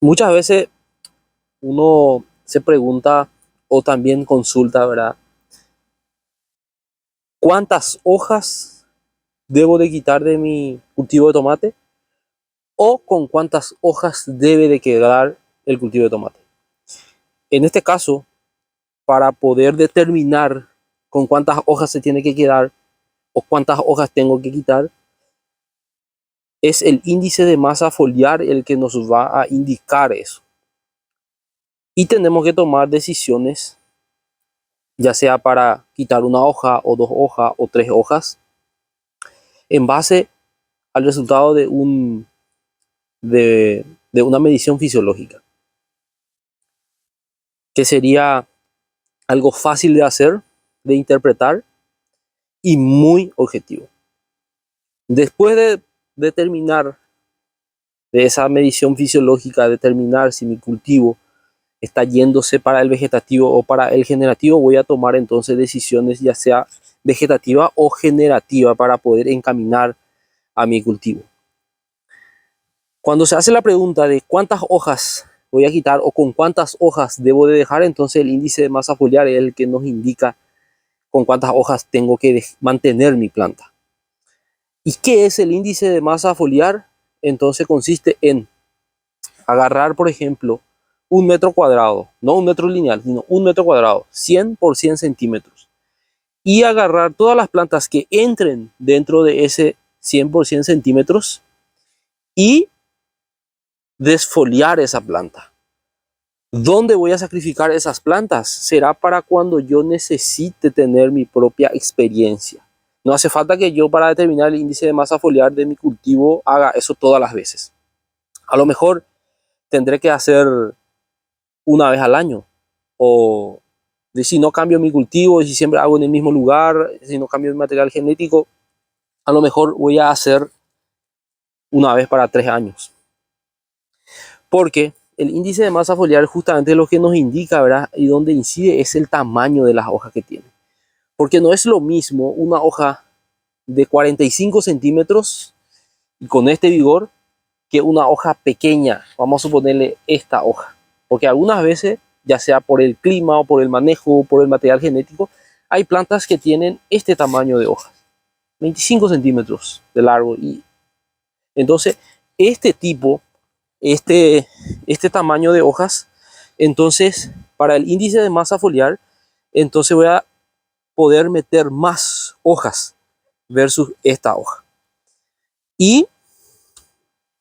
Muchas veces uno se pregunta o también consulta, ¿verdad? ¿Cuántas hojas debo de quitar de mi cultivo de tomate? ¿O con cuántas hojas debe de quedar el cultivo de tomate? En este caso, para poder determinar con cuántas hojas se tiene que quedar o cuántas hojas tengo que quitar, es el índice de masa foliar el que nos va a indicar eso. Y tenemos que tomar decisiones, ya sea para quitar una hoja o dos hojas o tres hojas, en base al resultado de una medición fisiológica, que sería algo fácil de hacer, de interpretar y muy objetivo. Después de determinar, de esa medición fisiológica, determinar si mi cultivo está yéndose para el vegetativo o para el generativo, voy a tomar entonces decisiones ya sea vegetativa o generativa para poder encaminar a mi cultivo. Cuando se hace la pregunta de cuántas hojas voy a quitar o con cuántas hojas debo de dejar, entonces el índice de masa foliar es el que nos indica con cuántas hojas tengo que mantener mi planta. ¿Y qué es el índice de masa foliar? Entonces consiste en agarrar, por ejemplo, un metro cuadrado, no un metro lineal, sino un metro cuadrado, 100 por 100 centímetros, y agarrar todas las plantas que entren dentro de ese 100 por 100 centímetros y desfoliar esa planta. ¿Dónde voy a sacrificar esas plantas? Será para cuando yo necesite tener mi propia experiencia. No hace falta que yo, para determinar el índice de masa foliar de mi cultivo, haga eso todas las veces. A lo mejor tendré que hacer una vez al año, o de si no cambio mi cultivo, si siempre hago en el mismo lugar, si no cambio mi material genético, a lo mejor voy a hacer una vez para 3 años. Porque el índice de masa foliar justamente lo que nos indica, ¿verdad? Y donde incide es el tamaño de las hojas que tiene. Porque no es lo mismo una hoja de 45 centímetros y con este vigor que una hoja pequeña. Vamos a suponerle esta hoja. Porque algunas veces, ya sea por el clima o por el manejo o por el material genético, hay plantas que tienen este tamaño de hojas. 25 centímetros de largo. Y entonces, este tipo, este tamaño de hojas, entonces, para el índice de masa foliar, entonces voy a poder meter más hojas versus esta hoja. Y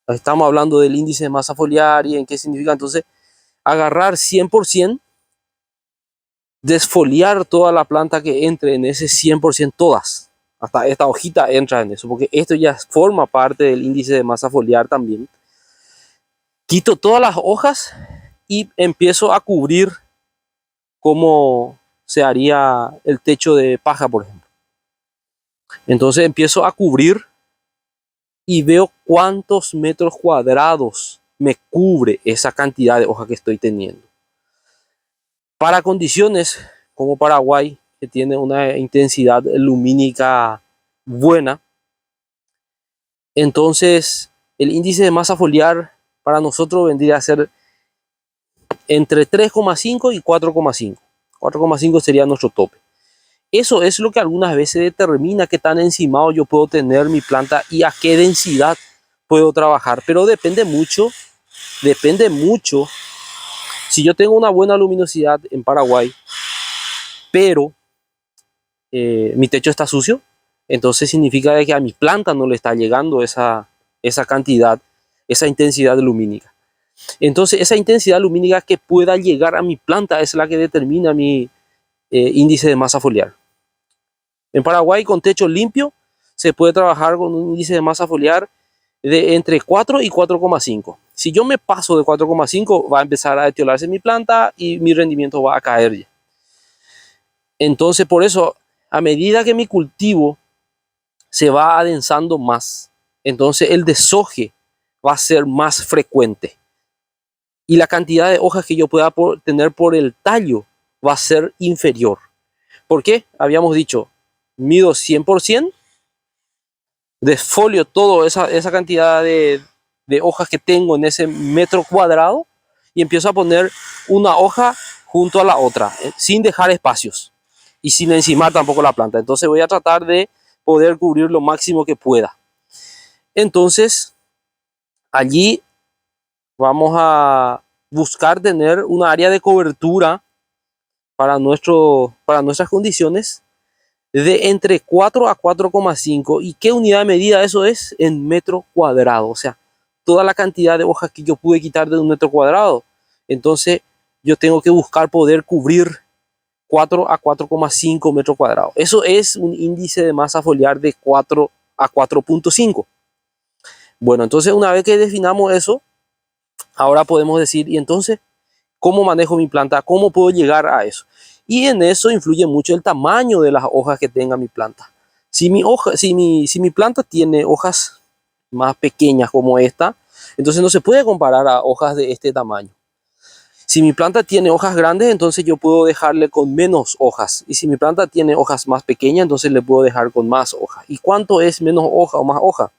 estamos hablando del índice de masa foliar y en qué significa. Entonces, agarrar 100%, desfoliar toda la planta que entre en ese 100%, todas. Hasta esta hojita entra en eso, porque esto ya forma parte del índice de masa foliar también. Quito todas las hojas y empiezo a cubrir como se haría el techo de paja, por ejemplo. Entonces empiezo a cubrir y veo cuántos metros cuadrados me cubre esa cantidad de hoja que estoy teniendo. Para condiciones como Paraguay, que tiene una intensidad lumínica buena, entonces el índice de masa foliar para nosotros vendría a ser entre 3,5 y 4,5. 4,5 sería nuestro tope. Eso es lo que algunas veces determina qué tan encimado yo puedo tener mi planta y a qué densidad puedo trabajar. Pero depende mucho. Si yo tengo una buena luminosidad en Paraguay, pero mi techo está sucio, entonces significa que a mi planta no le está llegando esa cantidad, esa intensidad lumínica. Entonces esa intensidad lumínica que pueda llegar a mi planta es la que determina mi índice de masa foliar. En Paraguay, con techo limpio, se puede trabajar con un índice de masa foliar de entre 4 y 4,5. Si yo me paso de 4,5, va a empezar a deteriolarse mi planta y mi rendimiento va a caer ya. Entonces, por eso, a medida que mi cultivo se va adensando más, entonces el deshoje va a ser más frecuente. Y la cantidad de hojas que yo pueda tener por el tallo va a ser inferior. ¿Por qué? Habíamos dicho, mido 100%, desfolio toda esa cantidad de hojas que tengo en ese metro cuadrado y empiezo a poner una hoja junto a la otra, sin dejar espacios y sin encimar tampoco la planta. Entonces voy a tratar de poder cubrir lo máximo que pueda. Entonces allí vamos a buscar tener una área de cobertura para nuestras condiciones de entre 4 a 4,5. ¿Y qué unidad de medida eso es? En metro cuadrado. O sea, toda la cantidad de hojas que yo pude quitar de un metro cuadrado. Entonces yo tengo que buscar poder cubrir 4 a 4,5 metros cuadrados. Eso es un índice de masa foliar de 4 a 4,5. Bueno, entonces una vez que definamos eso, ahora podemos decir, y entonces, ¿cómo manejo mi planta? ¿Cómo puedo llegar a eso? Y en eso influye mucho el tamaño de las hojas que tenga mi planta. Si mi planta tiene hojas más pequeñas como esta, entonces no se puede comparar a hojas de este tamaño. Si mi planta tiene hojas grandes, entonces yo puedo dejarle con menos hojas. Y si mi planta tiene hojas más pequeñas, entonces le puedo dejar con más hojas. ¿Y cuánto es menos hoja o más hoja?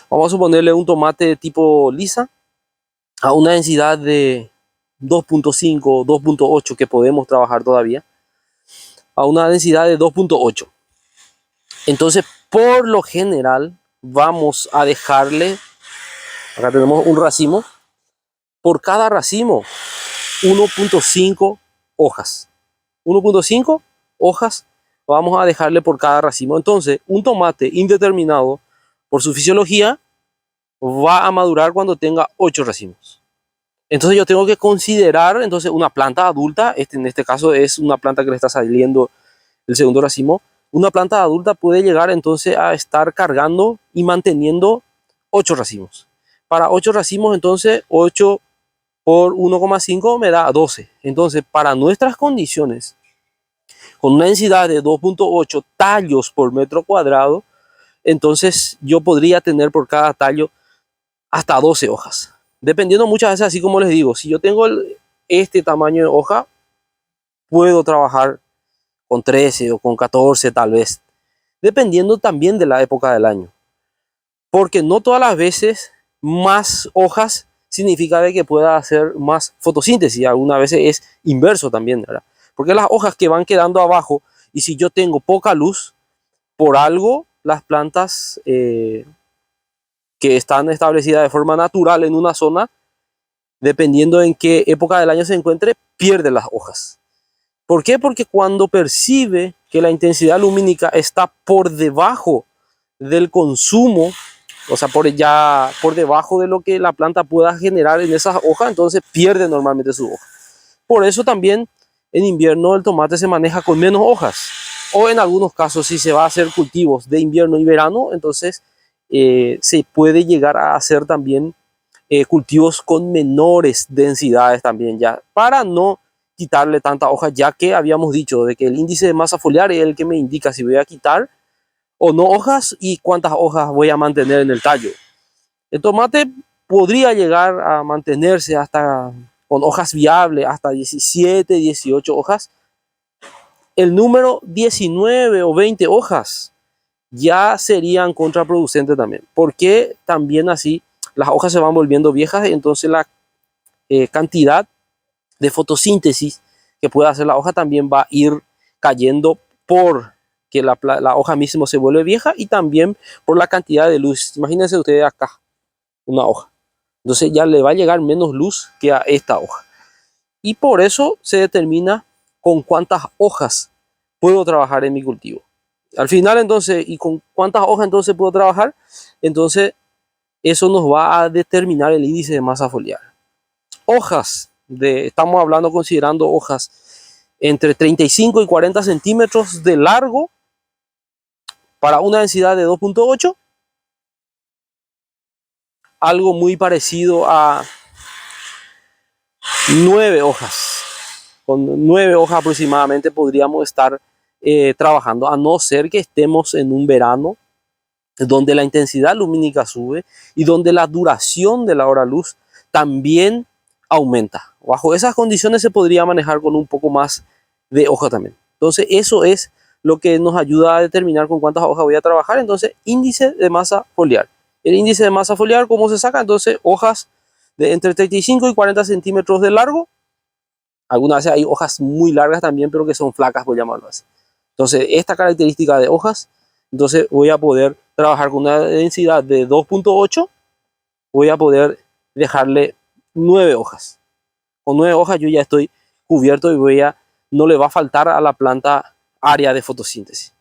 Vamos a suponerle un tomate de tipo lisa a una densidad de 2,5, 2,8 que podemos trabajar todavía, a una densidad de 2,8. Entonces, por lo general, vamos a dejarle, acá tenemos un racimo, por cada racimo 1,5 hojas. 1,5 hojas vamos a dejarle por cada racimo. Entonces, un tomate indeterminado, por su fisiología, va a madurar cuando tenga 8 racimos. Entonces yo tengo que considerar entonces una planta adulta, en este caso es una planta que le está saliendo el segundo racimo. Una planta adulta puede llegar entonces a estar cargando y manteniendo 8 racimos. Para 8 racimos, entonces 8 por 1,5 me da 12. Entonces, para nuestras condiciones, con una densidad de 2,8 tallos por metro cuadrado, entonces yo podría tener por cada tallo hasta 12 hojas. Dependiendo muchas veces, así como les digo, si yo tengo este tamaño de hoja, puedo trabajar con 13 o con 14 tal vez, dependiendo también de la época del año. Porque no todas las veces más hojas significa de que pueda hacer más fotosíntesis. Algunas veces es inverso también, ¿verdad? Porque las hojas que van quedando abajo, y si yo tengo poca luz, por algo las plantas que están establecidas de forma natural en una zona, dependiendo en qué época del año se encuentre, pierde las hojas. ¿Por qué? Porque cuando percibe que la intensidad lumínica está por debajo del consumo, o sea, por debajo de lo que la planta pueda generar en esas hojas, entonces pierde normalmente su hoja. Por eso también en invierno el tomate se maneja con menos hojas. O en algunos casos, si se va a hacer cultivos de invierno y verano, entonces se puede llegar a hacer también cultivos con menores densidades también, ya para no quitarle tanta hoja, ya que habíamos dicho de que el índice de masa foliar es el que me indica si voy a quitar o no hojas y cuántas hojas voy a mantener en el tallo. El tomate podría llegar a mantenerse hasta con hojas viables, hasta 17, 18 hojas. El número 19 o 20 hojas ya serían contraproducentes también, porque también así las hojas se van volviendo viejas y entonces la cantidad de fotosíntesis que puede hacer la hoja también va a ir cayendo por que la hoja misma se vuelve vieja y también por la cantidad de luz. Imagínense ustedes acá una hoja, entonces ya le va a llegar menos luz que a esta hoja y por eso se determina con cuántas hojas puedo trabajar en mi cultivo. Al final entonces, ¿y con cuántas hojas entonces puedo trabajar? Entonces eso nos va a determinar el índice de masa foliar. Hojas, estamos hablando considerando hojas entre 35 y 40 centímetros de largo para una densidad de 2,8. Algo muy parecido a 9 hojas. Con 9 hojas aproximadamente podríamos estar trabajando, a no ser que estemos en un verano donde la intensidad lumínica sube y donde la duración de la hora luz también aumenta. Bajo esas condiciones se podría manejar con un poco más de hoja también. Entonces eso es lo que nos ayuda a determinar con cuántas hojas voy a trabajar. Entonces índice de masa foliar. El índice de masa foliar, ¿cómo se saca? Entonces hojas de entre 35 y 40 centímetros de largo. Algunas veces hay hojas muy largas también, pero que son flacas, por llamarlo así. Entonces, esta característica de hojas, entonces voy a poder trabajar con una densidad de 2.8, voy a poder dejarle 9 hojas. Con 9 hojas yo ya estoy cubierto y no le va a faltar a la planta área de fotosíntesis.